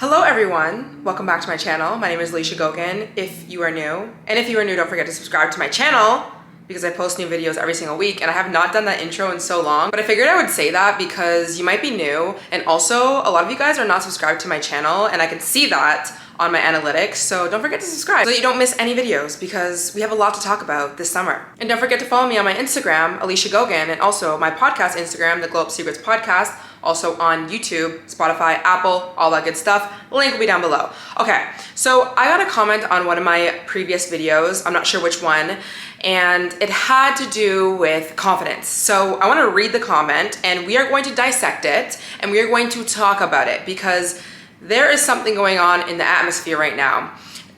Hello everyone, welcome back to my channel. My name is Alicia Gogan, if you are new. And if you are new, don't forget to subscribe to my channel because I post new videos every single week and I have not done that intro in so long. But I figured I would say that because you might be new and also a lot of you guys are not subscribed to my channel and I can see that on my analytics, so don't forget to subscribe so that you don't miss any videos because we have a lot to talk about this summer. And don't forget to follow me on my Instagram, Alicia Gogan, and also my podcast Instagram, the Glow Up Secrets Podcast, also on YouTube, Spotify, Apple, all that good stuff. Link will be down below. Okay, so I got a comment on one of my previous videos, I'm not sure which one, and it had to do with confidence. So I wanna read the comment and we are going to dissect it and we are going to talk about it because there is something going on in the atmosphere right now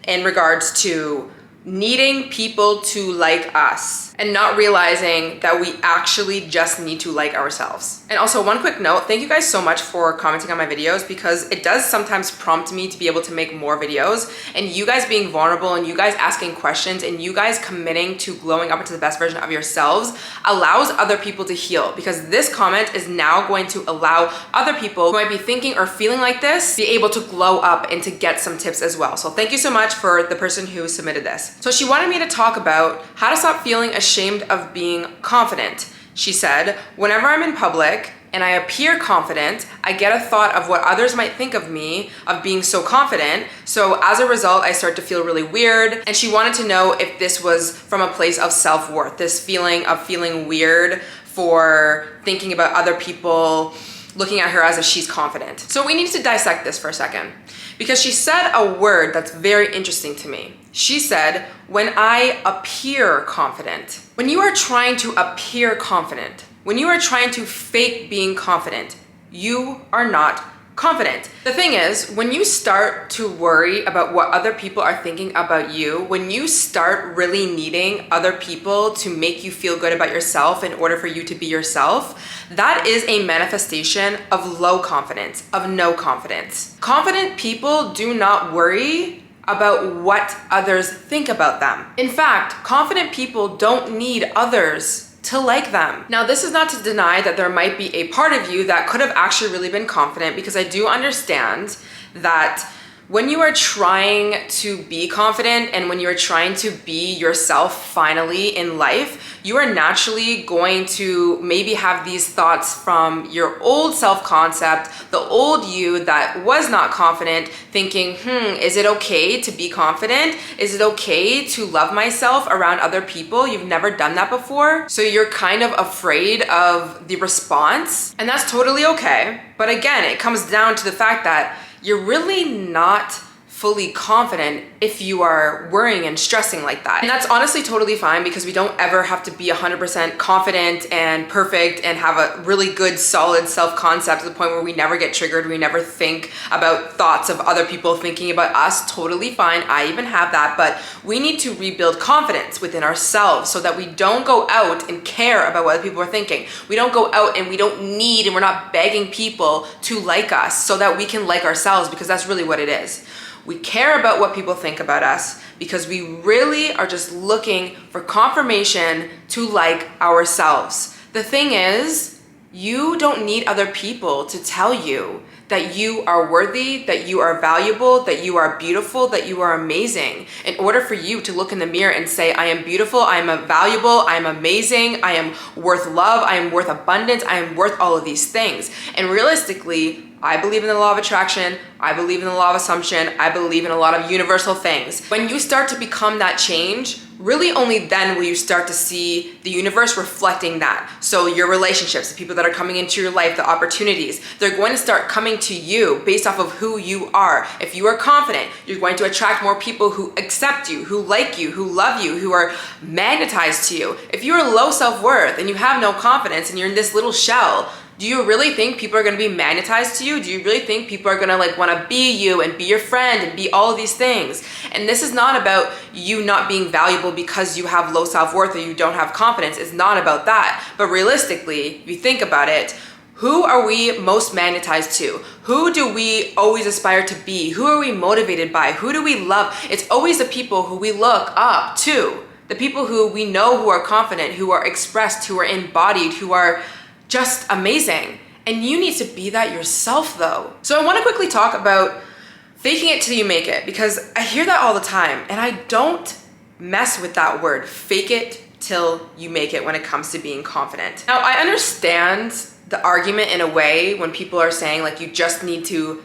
in regards to needing people to like us and not realizing that we actually just need to like ourselves. And also one quick note, thank you guys so much for commenting on my videos because it does sometimes prompt me to be able to make more videos, and you guys being vulnerable and you guys asking questions and you guys committing to glowing up into the best version of yourselves allows other people to heal, because this comment is now going to allow other people who might be thinking or feeling like this be able to glow up and to get some tips as well. So thank you so much for the person who submitted this. So she wanted me to talk about how to stop feeling ashamed of being confident. She said, whenever I'm in public and I appear confident, I get a thought of what others might think of me, of being so confident. So as a result, I start to feel really weird. And she wanted to know if this was from a place of self-worth, this feeling of feeling weird for thinking about other people looking at her as if she's confident. So we need to dissect this for a second because she said a word that's very interesting to me. She said, when I appear confident. When you are trying to appear confident, when you are trying to fake being confident, you are not confident. The thing is, when you start to worry about what other people are thinking about you, when you start really needing other people to make you feel good about yourself in order for you to be yourself, that is a manifestation of low confidence, of no confidence. Confident people do not worry about what others think about them. In fact, confident people don't need others to like them. Now, this is not to deny that there might be a part of you that could have actually really been confident, because I do understand that when you are trying to be confident and when you are trying to be yourself finally in life, you are naturally going to maybe have these thoughts from your old self-concept, the old you that was not confident, thinking, is it okay to be confident? Is it okay to love myself around other people? You've never done that before. So you're kind of afraid of the response, and that's totally okay. But again, it comes down to the fact that you're really not fully confident if you are worrying and stressing like that. And that's honestly totally fine, because we don't ever have to be 100% confident and perfect and have a really good solid self-concept to the point where we never get triggered, we never think about thoughts of other people thinking about us. Totally fine, I even have that, but we need to rebuild confidence within ourselves so that we don't go out and care about what other people are thinking. We don't go out and we don't need and we're not begging people to like us so that we can like ourselves, because that's really what it is. We care about what people think about us because we really are just looking for confirmation to like ourselves. The thing is, you don't need other people to tell you that you are worthy, that you are valuable, that you are beautiful, that you are amazing. In order for you to look in the mirror and say, I am beautiful, I am valuable, I am amazing, I am worth love, I am worth abundance, I am worth all of these things. And realistically, I believe in the law of attraction, I believe in the law of assumption, I believe in a lot of universal things. When you start to become that change, really only then will you start to see the universe reflecting that. So your relationships, the people that are coming into your life, the opportunities, they're going to start coming to you based off of who you are. If you are confident, you're going to attract more people who accept you, who like you, who love you, who are magnetized to you. If you are low self-worth and you have no confidence and you're in this little shell, do you really think people are going to be magnetized to you? Do you really think people are going to want to be you and be your friend and be all of these things? And this is not about you not being valuable because you have low self-worth or you don't have confidence. It's not about that. But realistically, if you think about it, who are we most magnetized to? Who do we always aspire to be? Who are we motivated by? Who do we love? It's always the people who we look up to. The people who we know who are confident, who are expressed, who are embodied, who are just amazing. And you need to be that yourself though. So I want to quickly talk about Faking it till you make it, because I hear that all the time and I don't mess with that word, fake it till you make it, when it comes to being confident. Now, I understand the argument in a way when people are saying like you just need to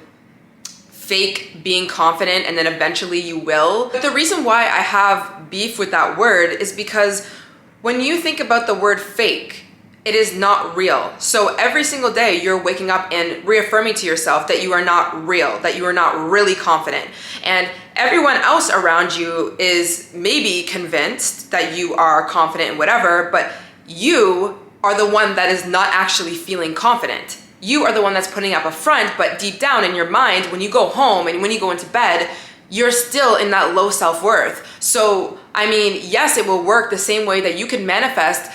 fake being confident and then eventually you will. But the reason why I have beef with that word is because when you think about the word fake, it is not real. So every single day you're waking up and reaffirming to yourself that you are not real, that you are not really confident. And everyone else around you is maybe convinced that you are confident in whatever, but you are the one that is not actually feeling confident. You are the one that's putting up a front, but deep down in your mind, when you go home and when you go into bed, you're still in that low self-worth. So, I mean, yes, it will work the same way that you can manifest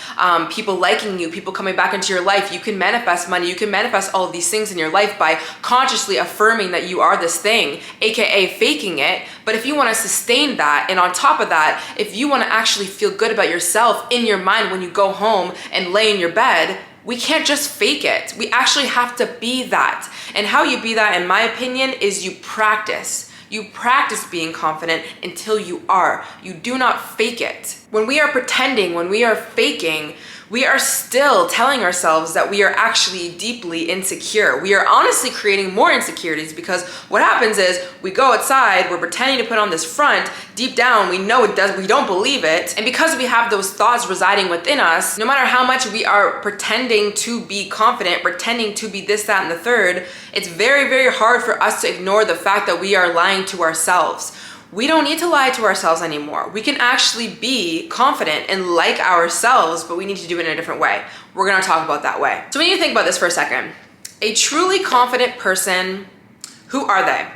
people liking you, people coming back into your life. You can manifest money. You can manifest all of these things in your life by consciously affirming that you are this thing, AKA faking it. But if you want to sustain that, and on top of that, if you want to actually feel good about yourself in your mind when you go home and lay in your bed, we can't just fake it. We actually have to be that. And how you be that, in my opinion, is you practice. You practice being confident until you are. You do not fake it. When we are pretending, when we are faking, we are still telling ourselves that we are actually deeply insecure. We are honestly creating more insecurities, because what happens is we go outside, we're pretending to put on this front. Deep down, we know it does, we don't believe it. And because we have those thoughts residing within us, no matter how much we are pretending to be confident, pretending to be this, that, and the third, it's very, very hard for us to ignore the fact that we are lying to ourselves. We don't need to lie to ourselves anymore. We can actually be confident and like ourselves, but we need to do it in a different way. We're gonna talk about that way. So when you think about this for a second, a truly confident person, who are they?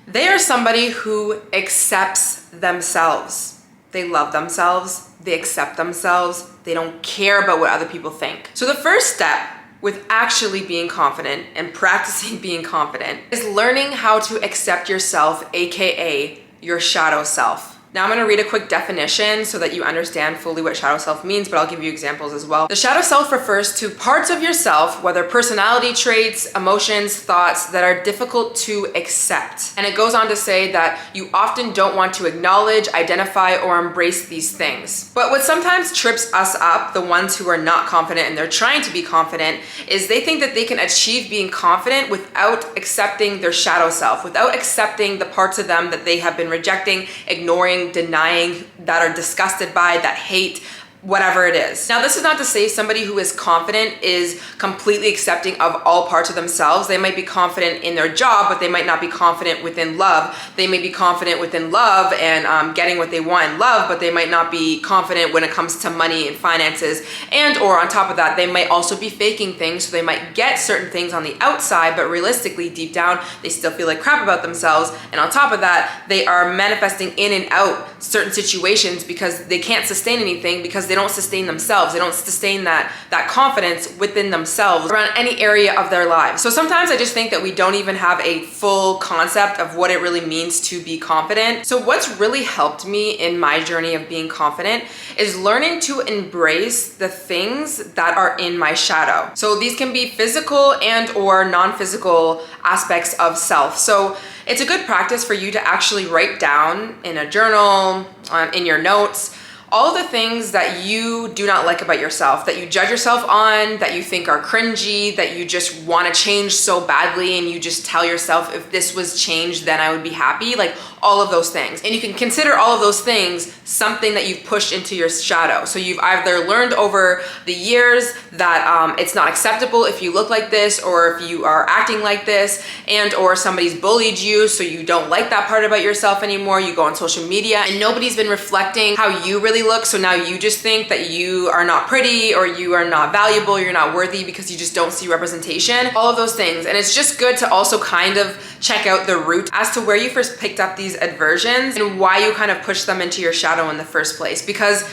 They are somebody who accepts themselves. They love themselves, they accept themselves, they don't care about what other people think. So the first step with actually being confident and practicing being confident is learning how to accept yourself, AKA your shadow self. Now I'm gonna read a quick definition so that you understand fully what shadow self means, but I'll give you examples as well. The shadow self refers to parts of yourself, whether personality traits, emotions, thoughts, that are difficult to accept. And it goes on to say that you often don't want to acknowledge, identify, or embrace these things. But what sometimes trips us up, the ones who are not confident and they're trying to be confident, is they think that they can achieve being confident without accepting their shadow self, without accepting the parts of them that they have been rejecting, ignoring, denying, that are disgusted by, that hate, whatever it is. Now, this is not to say somebody who is confident is completely accepting of all parts of themselves. They might be confident in their job, but they might not be confident within love. They may be confident within love and getting what they want in love, but they might not be confident when it comes to money and finances. And or on top of that, they might also be faking things. So they might get certain things on the outside, but realistically, deep down, they still feel like crap about themselves. And on top of that, they are manifesting in and out certain situations because they can't sustain anything, because they don't sustain themselves. They don't sustain that confidence within themselves around any area of their lives. So sometimes I just think that we don't even have a full concept of what it really means to be confident. So what's really helped me in my journey of being confident is learning to embrace the things that are in my shadow. So these can be physical and or non-physical aspects of self. So it's a good practice for you to actually write down in a journal, in your notes, all the things that you do not like about yourself, that you judge yourself on, that you think are cringy, that you just want to change so badly, and you just tell yourself, if this was changed, then I would be happy. Like all of those things. And you can consider all of those things something that you've pushed into your shadow. So you've either learned over the years that it's not acceptable if you look like this, or if you are acting like this, and or somebody's bullied you, so you don't like that part about yourself anymore. You go on social media and nobody's been reflecting how you really look, so now you just think that you are not pretty, or you are not valuable, you're not worthy, because you just don't see representation, all of those things. And it's just good to also kind of check out the root as to where you first picked up these aversions and why you kind of pushed them into your shadow in the first place. Because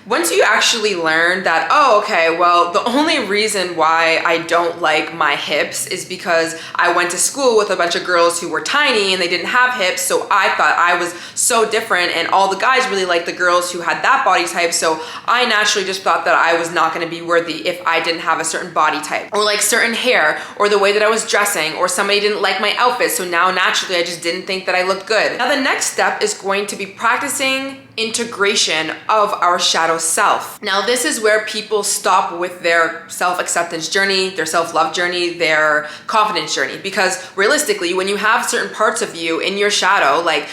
Once you actually learn that, oh, okay, well, the only reason why I don't like my hips is because I went to school with a bunch of girls who were tiny and they didn't have hips, so I thought I was so different, and all the guys really liked the girls who had that body type, so I naturally just thought that I was not gonna be worthy if I didn't have a certain body type, or like certain hair, or the way that I was dressing, or somebody didn't like my outfit, so now naturally I just didn't think that I looked good. Now the next step is going to be practicing integration of our shadow self. Now this is where people stop with their self-acceptance journey, their self-love journey, their confidence journey, because realistically when you have certain parts of you in your shadow, like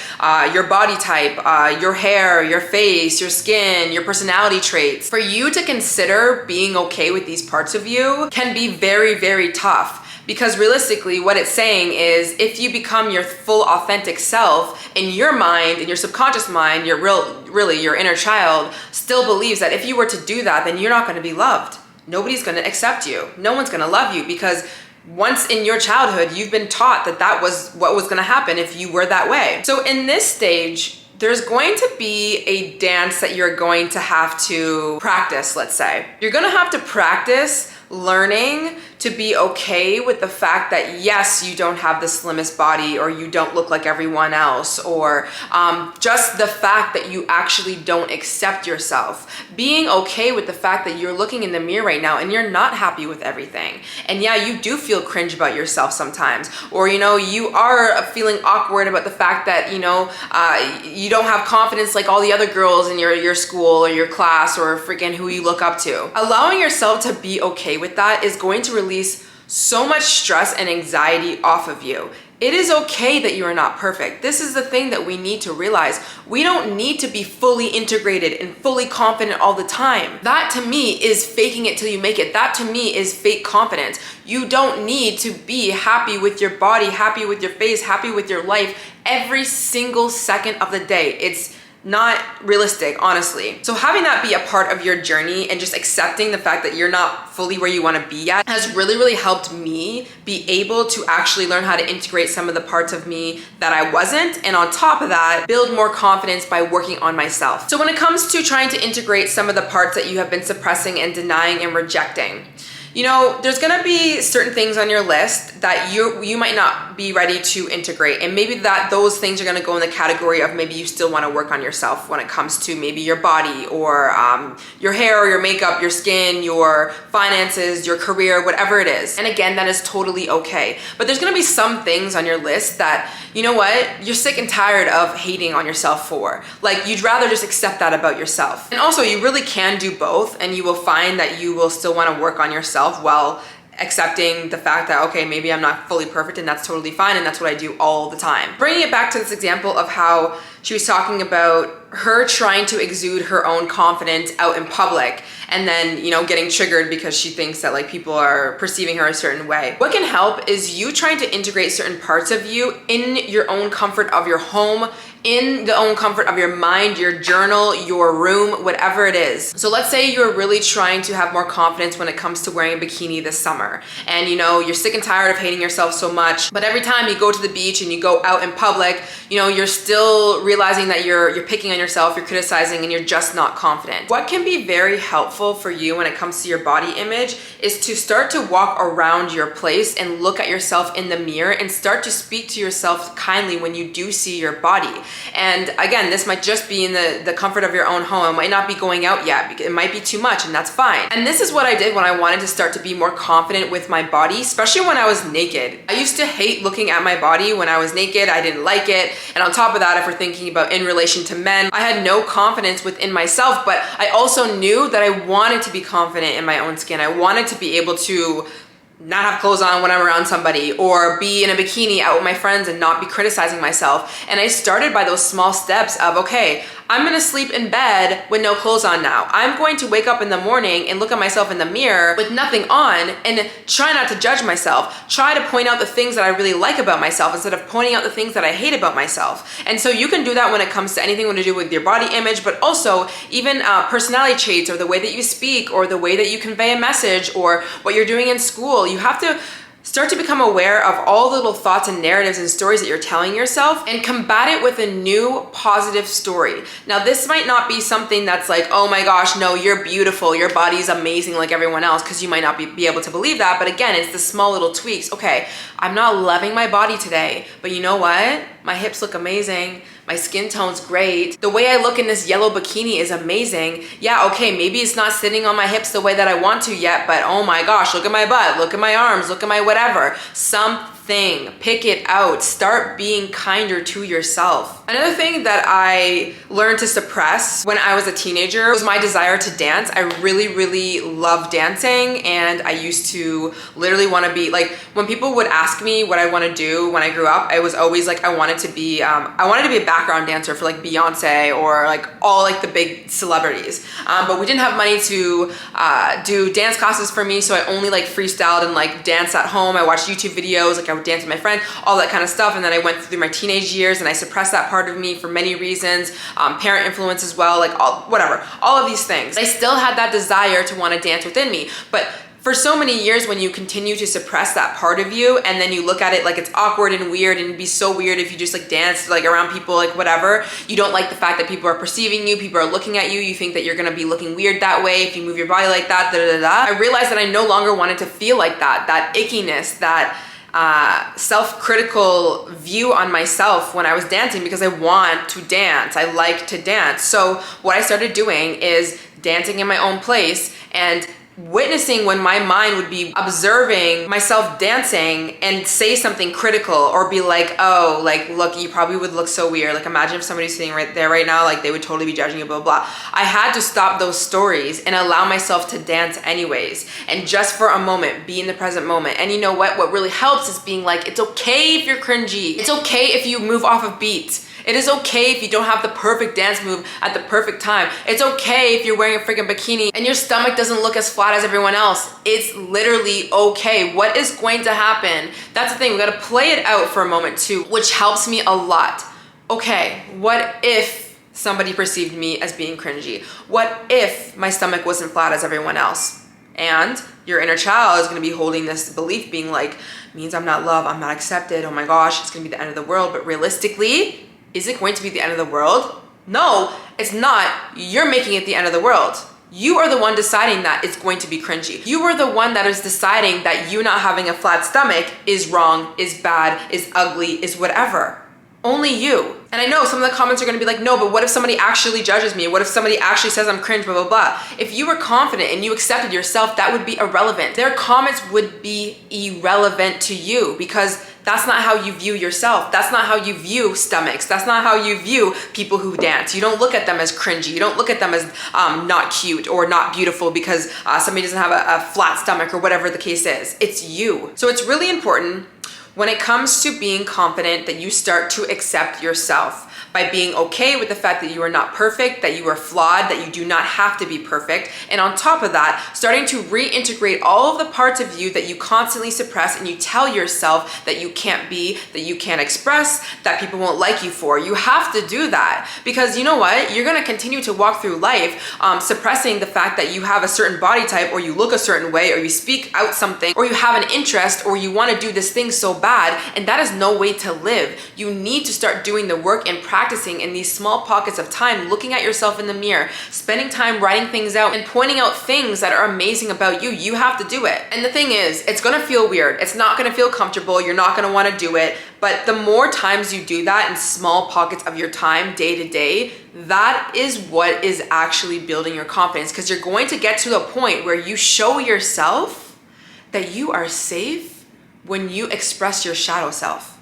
your body type, your hair, your face, your skin, your personality traits, for you to consider being okay with these parts of you can be very, very tough. Because realistically, what it's saying is if you become your full authentic self, in your mind, in your subconscious mind, really your inner child still believes that if you were to do that, then you're not going to be loved. Nobody's going to accept you. No one's going to love you, because once in your childhood, you've been taught that that was what was going to happen if you were that way. So in this stage, there's going to be a dance that you're going to have to practice, let's say. You're going to have to practice learning to be okay with the fact that yes, you don't have the slimmest body, or you don't look like everyone else, or just the fact that you actually don't accept yourself. Being okay with the fact that you're looking in the mirror right now and you're not happy with everything. And yeah, you do feel cringe about yourself sometimes, or you are feeling awkward about the fact that you don't have confidence like all the other girls in your school or your class, or freaking who you look up to. Allowing yourself to be okay with that is going to release so much stress and anxiety off of you. It is okay that you are not perfect. This is the thing that we need to realize. We don't need to be fully integrated and fully confident all the time. That to me is faking it till you make it. That to me is fake confidence. You don't need to be happy with your body, happy with your face, happy with your life every single second of the day. It's not realistic, honestly. So having that be a part of your journey and just accepting the fact that you're not fully where you want to be at has really, really helped me be able to actually learn how to integrate some of the parts of me that I wasn't, and on top of that, build more confidence by working on myself. So when it comes to trying to integrate some of the parts that you have been suppressing and denying and rejecting, there's gonna be certain things on your list that you might not be ready to integrate, and maybe those things are gonna go in the category of maybe you still wanna work on yourself when it comes to maybe your body, or your hair, or your makeup, your skin, your finances, your career, whatever it is. And again, that is totally okay. But there's gonna be some things on your list that, you know what, you're sick and tired of hating on yourself for. Like, you'd rather just accept that about yourself. And also, you really can do both, and you will find that you will still wanna work on yourself while accepting the fact that, okay, maybe I'm not fully perfect, and that's totally fine, and that's what I do all the time. Bringing it back to this example of how she was talking about her trying to exude her own confidence out in public, and then, getting triggered because she thinks that like people are perceiving her a certain way. What can help is you trying to integrate certain parts of you in your own comfort of your home, in the own comfort of your mind, your journal, your room, whatever it is. So let's say you're really trying to have more confidence when it comes to wearing a bikini this summer, and you're sick and tired of hating yourself so much, but every time you go to the beach and you go out in public, you're still realizing that you're picking on yourself, you're criticizing, and you're just not confident. What can be very helpful for you when it comes to your body image is to start to walk around your place and look at yourself in the mirror and start to speak to yourself kindly when you do see your body. And again, this might just be in the comfort of your own home. It might not be going out yet, because it might be too much, and that's fine. And this is what I did when I wanted to start to be more confident with my body, especially when I was naked. I used to hate looking at my body when I was naked. I didn't like it. And on top of that, if we're thinking about in relation to men, I had no confidence within myself, but I also knew that I wanted to be confident in my own skin. I wanted to be able to not have clothes on when I'm around somebody, or be in a bikini out with my friends and not be criticizing myself. And I started by those small steps of, okay, I'm gonna sleep in bed with no clothes on now. I'm going to wake up in the morning and look at myself in the mirror with nothing on and try not to judge myself. Try to point out the things that I really like about myself instead of pointing out the things that I hate about myself. And so you can do that when it comes to anything to do with your body image, but also even personality traits, or the way that you speak, or the way that you convey a message, or what you're doing in school. You have to Start to become aware of all the little thoughts and narratives and stories that you're telling yourself and combat it with a new positive story. Now, this might not be something that's like, oh my gosh, no, you're beautiful, your body's amazing like everyone else, because you might not be able to believe that. But again, it's the small little tweaks. Okay, I'm not loving my body today, but you know what? My hips look amazing. My skin tone's great. The way I look in this yellow bikini is amazing. Yeah, okay, maybe it's not sitting on my hips the way that I want to yet, but oh my gosh, look at my butt, look at my arms, look at my whatever. Something. Pick it out. Start being kinder to yourself. Another thing that I learned to suppress when I was a teenager was my desire to dance. I really love dancing, and I used to literally want to be like, when people would ask me what I want to do when I grew up, I was always like, I wanted to be a background dancer for like Beyonce or like all like the big celebrities. But we didn't have money to do dance classes for me, so I only like freestyled and like danced at home. I watched YouTube videos, like I would dance with my friend, all that kind of stuff. And then I went through my teenage years and I suppressed that part of me for many reasons, parent influence as well, like all of these things. I still had that desire to want to dance within me, but for so many years, when you continue to suppress that part of you and then you look at it like it's awkward and weird, and it'd be so weird if you just like dance like around people, like whatever, you don't like the fact that people are perceiving you, people are looking at you, you think that you're gonna be looking weird that way if you move your body like that, I realized that I no longer wanted to feel like that ickiness, that self-critical view on myself when I was dancing, because I want to dance. I like to dance. So what I started doing is dancing in my own place and witnessing when my mind would be observing myself dancing and say something critical or be like, oh, like, look, you probably would look so weird. Like, imagine if somebody's sitting right there right now, like they would totally be judging you, blah, blah, blah. I had to stop those stories and allow myself to dance anyways. And just for a moment, be in the present moment. And you know what? What really helps is being like, it's okay if you're cringy. It's okay if you move off of beat. It is okay if you don't have the perfect dance move at the perfect time. It's okay if you're wearing a freaking bikini and your stomach doesn't look as flat as everyone else. It's literally okay. What is going to happen? That's the thing. We gotta play it out for a moment too, which helps me a lot. Okay, what if somebody perceived me as being cringy? What if my stomach wasn't flat as everyone else? And your inner child is gonna be holding this belief being like, means I'm not loved, I'm not accepted, oh my gosh, it's gonna be the end of the world. But realistically, is it going to be the end of the world? No, it's not. You're making it the end of the world. You are the one deciding that it's going to be cringy. You are the one that is deciding that you not having a flat stomach is wrong, is bad, is ugly, is whatever. Only you. And I know some of the comments are gonna be like, no, but what if somebody actually judges me? What if somebody actually says I'm cringe, blah, blah, blah. If you were confident and you accepted yourself, that would be irrelevant. Their comments would be irrelevant to you, because that's not how you view yourself. That's not how you view stomachs. That's not how you view people who dance. You don't look at them as cringy. You don't look at them as not cute or not beautiful because somebody doesn't have a flat stomach or whatever the case is. It's you. So it's really important when it comes to being confident that you start to accept yourself by being okay with the fact that you are not perfect, that you are flawed, that you do not have to be perfect. And on top of that, starting to reintegrate all of the parts of you that you constantly suppress and you tell yourself that you can't be, that you can't express, that people won't like you for. You have to do that, because you know what? You're gonna continue to walk through life suppressing the fact that you have a certain body type, or you look a certain way, or you speak out something, or you have an interest, or you wanna do this thing so bad, and that is no way to live. You need to start doing the work and practicing in these small pockets of time, looking at yourself in the mirror, spending time writing things out and pointing out things that are amazing about you. You have to do it. And the thing is, it's gonna feel weird. It's not gonna feel comfortable. You're not gonna wanna do it. But the more times you do that in small pockets of your time, day to day, that is what is actually building your confidence, because you're going to get to the point where you show yourself that you are safe when you express your shadow self,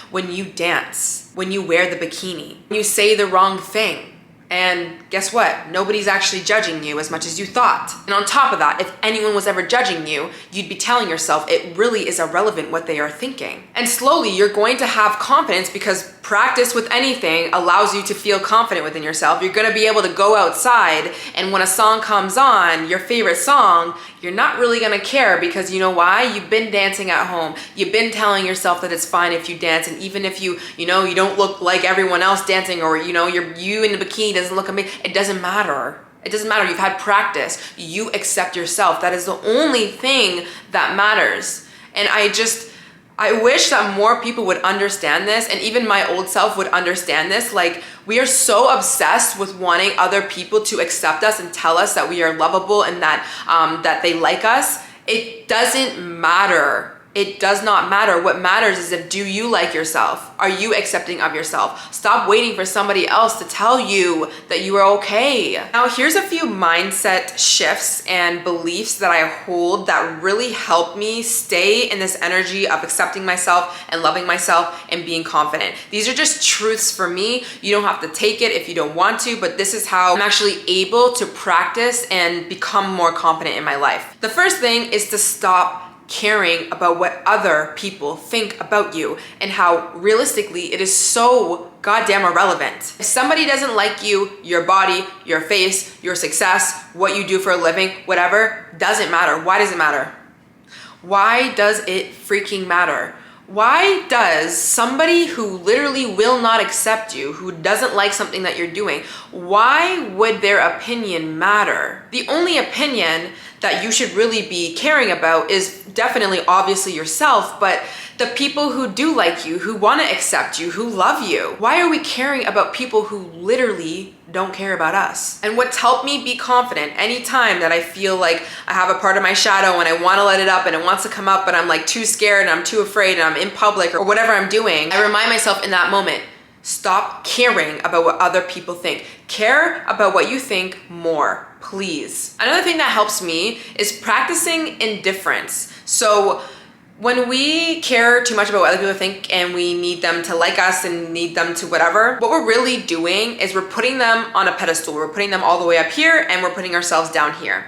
when you dance, when you wear the bikini, when you say the wrong thing. And guess what? Nobody's actually judging you as much as you thought. And on top of that, if anyone was ever judging you, you'd be telling yourself it really is irrelevant what they are thinking. And slowly you're going to have confidence, because practice with anything allows you to feel confident within yourself. You're gonna be able to go outside, and when a song comes on, your favorite song, you're not really gonna care, because you know why? You've been dancing at home. You've been telling yourself that it's fine if you dance, and even if you don't look like everyone else dancing, or you in the bikini doesn't look amazing, it doesn't matter. It doesn't matter. You've had practice. You accept yourself. That is the only thing that matters. And I wish that more people would understand this, and even my old self would understand this. Like, we are so obsessed with wanting other people to accept us and tell us that we are lovable and that they like us. It doesn't matter. It does not matter. What matters is, if do you like yourself? Are you accepting of yourself? Stop waiting for somebody else to tell you that you are okay. Now, here's a few mindset shifts and beliefs that I hold that really help me stay in this energy of accepting myself and loving myself and being confident. These are just truths for me. You don't have to take it if you don't want to, but this is how I'm actually able to practice and become more confident in my life. The first thing is to stop caring about what other people think about you, and how realistically it is so goddamn irrelevant. If somebody doesn't like you, your body, your face, your success, what you do for a living, whatever, doesn't matter. Why does it matter? Why does it freaking matter? Why does somebody who literally will not accept you, who doesn't like something that you're doing, why would their opinion matter? The only opinion that you should really be caring about is definitely obviously yourself, but the people who do like you, who want to accept you, who love you. Why are we caring about people who literally don't care about us? And what's helped me be confident anytime that I feel like I have a part of my shadow and I want to let it up and it wants to come up, but I'm like too scared and I'm too afraid and I'm in public or whatever I'm doing, I remind myself in that moment, stop caring about what other people think. Care about what you think more, please. Another thing that helps me is practicing indifference. So when we care too much about what other people think and we need them to like us and need them to whatever, what we're really doing is we're putting them on a pedestal. We're putting them all the way up here and we're putting ourselves down here.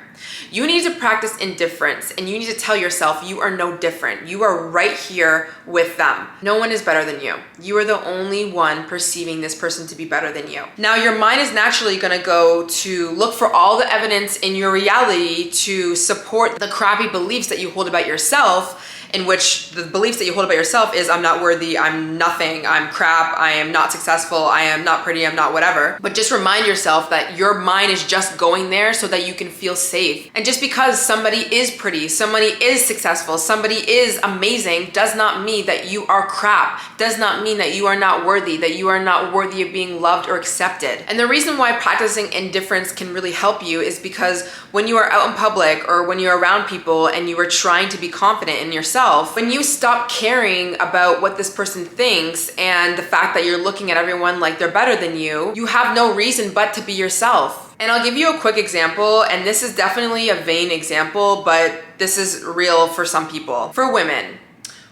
You need to practice indifference, and you need to tell yourself you are no different. You are right here with them. No one is better than you. You are the only one perceiving this person to be better than you. Now, your mind is naturally going to go to look for all the evidence in your reality to support the crappy beliefs that you hold about yourself, in which the beliefs that you hold about yourself is, I'm not worthy, I'm nothing, I'm crap, I am not successful, I am not pretty, I'm not whatever. But just remind yourself that your mind is just going there so that you can feel safe. And just because somebody is pretty, somebody is successful, somebody is amazing, does not mean that you are crap, does not mean that you are not worthy, that you are not worthy of being loved or accepted. And the reason why practicing indifference can really help you is because when you are out in public or when you're around people and you are trying to be confident in yourself, when you stop caring about what this person thinks and the fact that you're looking at everyone like they're better than you, you have no reason but to be yourself. And I'll give you a quick example, and this is definitely a vain example, but this is real for some people. For women,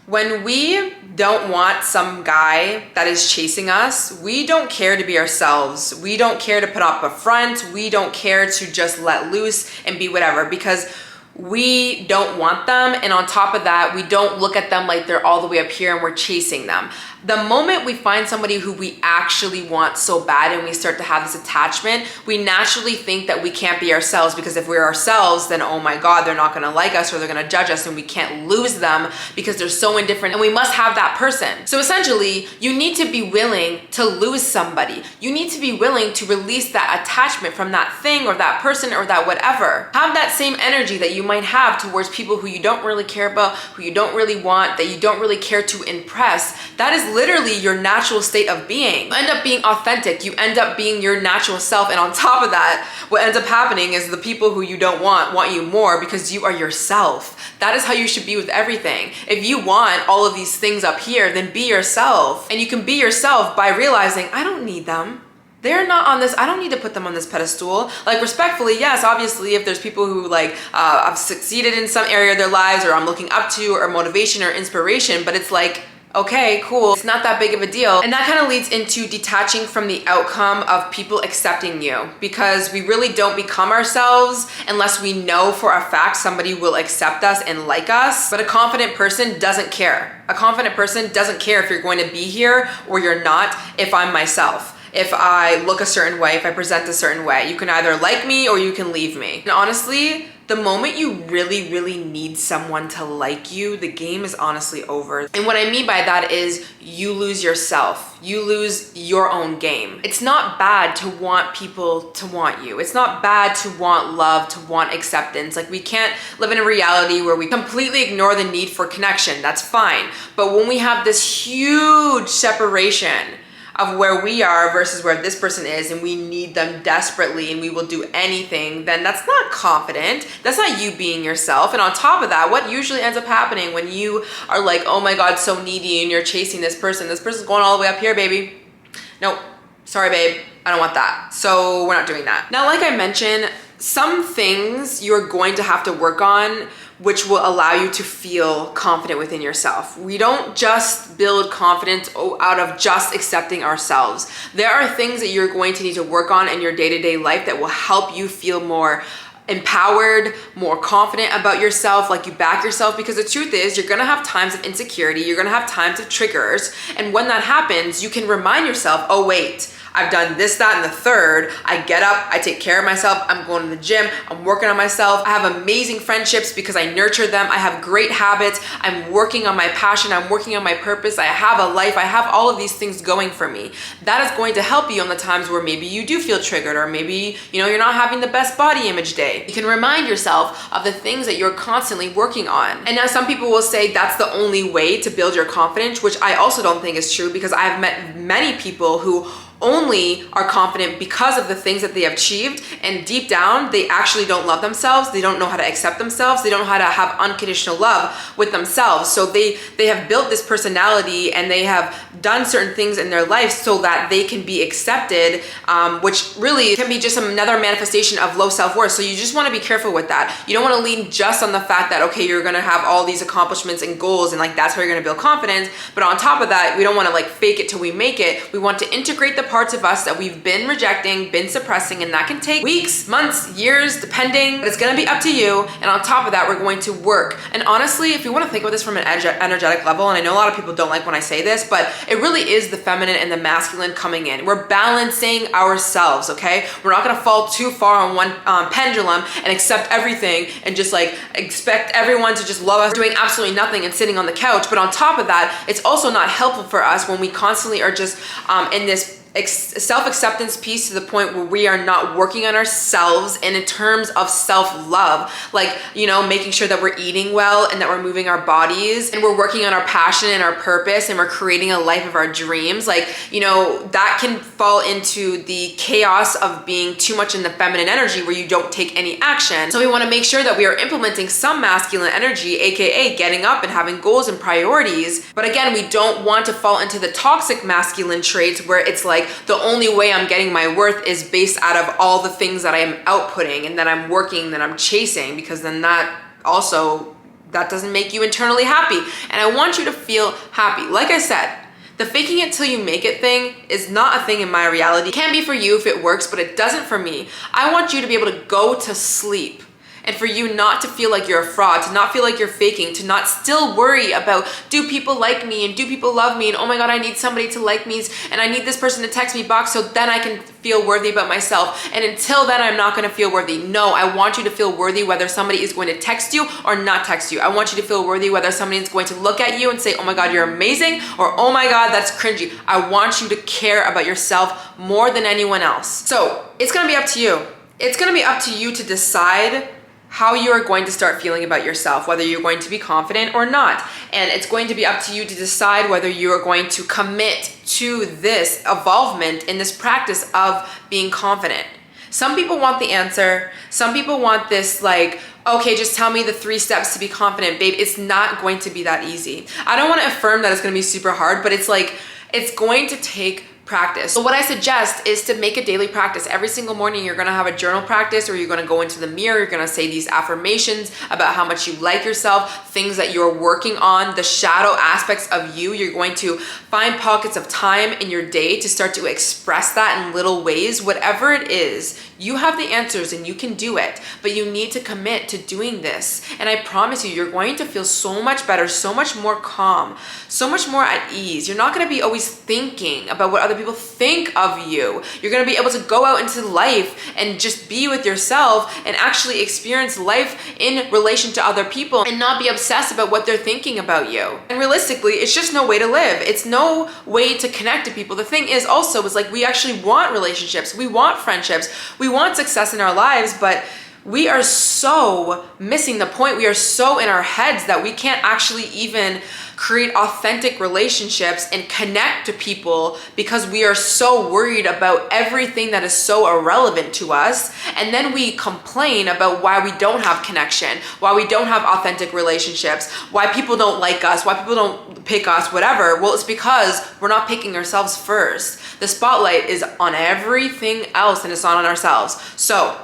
when we don't want some guy that is chasing us, we don't care to be ourselves. We don't care to put up a front. We don't care to just let loose and be whatever, because we don't want them. And on top of that, we don't look at them like they're all the way up here and we're chasing them. The moment we find somebody who we actually want so bad and we start to have this attachment, we naturally think that we can't be ourselves, because if we're ourselves, then oh my God, they're not gonna like us or they're gonna judge us, and we can't lose them because they're so indifferent and we must have that person. So essentially, you need to be willing to lose somebody. You need to be willing to release that attachment from that thing or that person or that whatever. Have that same energy that you might have towards people who you don't really care about, who you don't really want, that you don't really care to impress. That is literally your natural state of being. You end up being authentic. You end up being your natural self. And on top of that, what ends up happening is the people who you don't want you more because you are yourself. That is how you should be with everything. If you want all of these things up here, then be yourself. And you can be yourself by realizing, I don't need them. They're not on this, I don't need to put them on this pedestal. Like, respectfully, yes, obviously, if there's people who like have succeeded in some area of their lives, or I'm looking up to, or motivation or inspiration, but it's like, okay, cool, it's not that big of a deal. And that kind of leads into detaching from the outcome of people accepting you, because we really don't become ourselves unless we know for a fact somebody will accept us and like us. But a confident person doesn't care. A confident person doesn't care if you're going to be here or you're not, if I'm myself. If I look a certain way, if I present a certain way. You can either like me or you can leave me. And honestly, The moment you really, really need someone to like you, the game is honestly over. And what I mean by that is you lose yourself. You lose your own game. It's not bad to want people to want you. It's not bad to want love, to want acceptance. Like, we can't live in a reality where we completely ignore the need for connection. That's fine. But when we have this huge separation of where we are versus where this person is, and we need them desperately and we will do anything, then that's not confident. That's not you being yourself. And on top of that, what usually ends up happening when you are like, oh my God, so needy, and you're chasing this person's going all the way up here, baby. Nope, sorry, babe, I don't want that. So we're not doing that. Now, like I mentioned, some things you're going to have to work on which will allow you to feel confident within yourself. We don't just build confidence out of just accepting ourselves. There are things that you're going to need to work on in your day-to-day life that will help you feel more empowered, more confident about yourself, like you back yourself, because the truth is you're gonna have times of insecurity, you're gonna have times of triggers, and when that happens, you can remind yourself, oh wait, I've done this, that, and the third. I get up, I take care of myself, I'm going to the gym, I'm working on myself. I have amazing friendships because I nurture them. I have great habits. I'm working on my passion. I'm working on my purpose. I have a life. I have all of these things going for me. That is going to help you on the times where maybe you do feel triggered, or maybe, you're not having the best body image day. You can remind yourself of the things that you're constantly working on. And now some people will say that's the only way to build your confidence, which I also don't think is true, because I've met many people who only are confident because of the things that they have achieved, and deep down they actually don't love themselves. They don't know how to accept themselves. They don't know how to have unconditional love with themselves. So they have built this personality, and they have done certain things in their life so that they can be accepted, which really can be just another manifestation of low self-worth. So you just want to be careful with that. You don't want to lean just on the fact that, okay, you're going to have all these accomplishments and goals, and like that's how you're going to build confidence. But on top of that, we don't want to like fake it till we make it. We want to integrate the parts of us that we've been rejecting, been suppressing, and that can take weeks, months, years, depending, but it's gonna be up to you. And on top of that, we're going to work. And honestly, if you wanna think about this from an energetic level, and I know a lot of people don't like when I say this, but it really is the feminine and the masculine coming in. We're balancing ourselves, okay? We're not gonna fall too far on one pendulum and accept everything and just like expect everyone to just love us doing absolutely nothing and sitting on the couch. But on top of that, it's also not helpful for us when we constantly are just in this self-acceptance piece to the point where we are not working on ourselves, and in terms of self-love, like, making sure that we're eating well and that we're moving our bodies and we're working on our passion and our purpose and we're creating a life of our dreams. Like, that can fall into the chaos of being too much in the feminine energy where you don't take any action. So we want to make sure that we are implementing some masculine energy, aka getting up and having goals and priorities. But again, we don't want to fall into the toxic masculine traits where it's like, the only way I'm getting my worth is based out of all the things that I am outputting and that I'm working, that I'm chasing, because then that doesn't make you internally happy. And I want you to feel happy. Like I said, the faking it till you make it thing is not a thing in my reality. It can be for you if it works, but it doesn't for me. I want you to be able to go to sleep, and for you not to feel like you're a fraud, to not feel like you're faking, to not still worry about, do people like me, and do people love me, and oh my God, I need somebody to like me, and I need this person to text me back so then I can feel worthy about myself. And until then, I'm not gonna feel worthy. No, I want you to feel worthy whether somebody is going to text you or not text you. I want you to feel worthy whether somebody is going to look at you and say, oh my God, you're amazing, or oh my God, that's cringy. I want you to care about yourself more than anyone else. So it's gonna be up to you. It's gonna be up to you to decide how you are going to start feeling about yourself, whether you're going to be confident or not. And it's going to be up to you to decide whether you are going to commit to this evolvement in this practice of being confident. Some people want the answer. Some people want this like, okay, just tell me the 3 steps to be confident, babe. It's not going to be that easy. I don't want to affirm that it's going to be super hard, but it's like, it's going to take practice. So what I suggest is to make a daily practice. Every single morning, you're gonna have a journal practice, or you're gonna go into the mirror, you're gonna say these affirmations about how much you like yourself, things that you're working on, the shadow aspects of you. You're going to find pockets of time in your day to start to express that in little ways. Whatever it is, you have the answers and you can do it, but you need to commit to doing this. And I promise you, you're going to feel so much better, so much more calm, so much more at ease. You're not gonna be always thinking about what other people people think of you. You're gonna be able to go out into life and just be with yourself and actually experience life in relation to other people and not be obsessed about what they're thinking about you. And realistically, it's just no way to live. It's no way to connect to people. The thing is also, is like, we actually want relationships, we want friendships, we want success in our lives, but we are so missing the point. We are so in our heads that we can't actually even create authentic relationships and connect to people because we are so worried about everything that is so irrelevant to us. And then we complain about why we don't have connection, why we don't have authentic relationships, why people don't like us, why people don't pick us, whatever. Well, it's because we're not picking ourselves first. The spotlight is on everything else and it's not on ourselves. So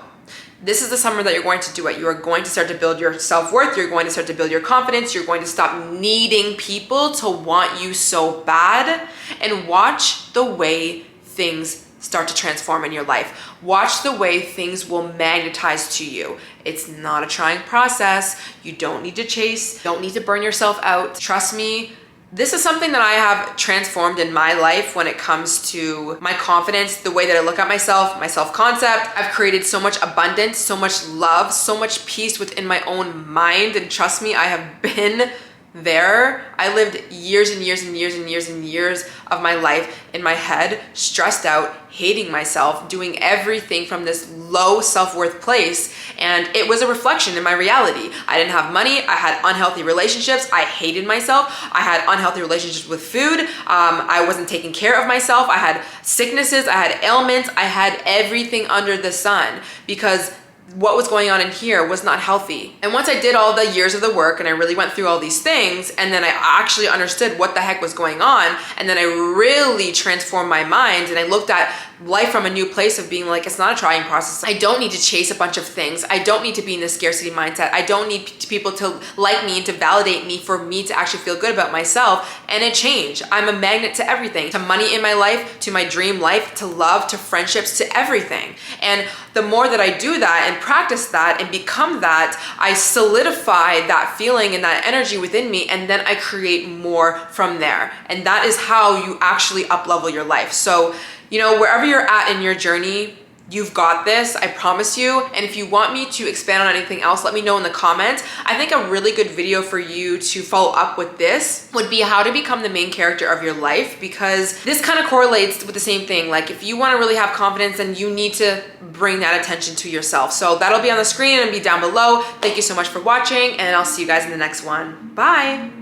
this is the summer that you're going to do it. You are going to start to build your self-worth. You're going to start to build your confidence. You're going to stop needing people to want you so bad, and watch the way things start to transform in your life. Watch the way things will magnetize to you. It's not a trying process. You don't need to chase. You don't need to burn yourself out. Trust me. This is something that I have transformed in my life when it comes to my confidence, the way that I look at myself, my self-concept. I've created so much abundance, so much love, so much peace within my own mind. And trust me, I have been there. I lived years and years and years and years and years of my life in my head, stressed out, hating myself, doing everything from this low self-worth place. And it was a reflection in my reality. I didn't have money. I had unhealthy relationships. I hated myself. I had unhealthy relationships with food. I wasn't taking care of myself. I had sicknesses. I had ailments. I had everything under the sun because what was going on in here was not healthy. And once I did all the years of the work and I really went through all these things, and then I actually understood what the heck was going on, and then I really transformed my mind and I looked at life from a new place of being like, it's not a trying process. I don't need to chase a bunch of things. I don't need to be in this scarcity mindset. I don't need people to like me and to validate me for me to actually feel good about myself. And it changed. I'm a magnet to everything, to money in my life, to my dream life, to love, to friendships, to everything. And the more that I do that and practice that and become that, I solidify that feeling and that energy within me, and then I create more from there. And that is how you actually up-level your life. So, you know, wherever you're at in your journey, you've got this, I promise you. And if you want me to expand on anything else, let me know in the comments. I think a really good video for you to follow up with this would be how to become the main character of your life, because this kind of correlates with the same thing. Like, if you want to really have confidence, then you need to bring that attention to yourself. So that'll be on the screen and be down below. Thank you so much for watching, and I'll see you guys in the next one. Bye.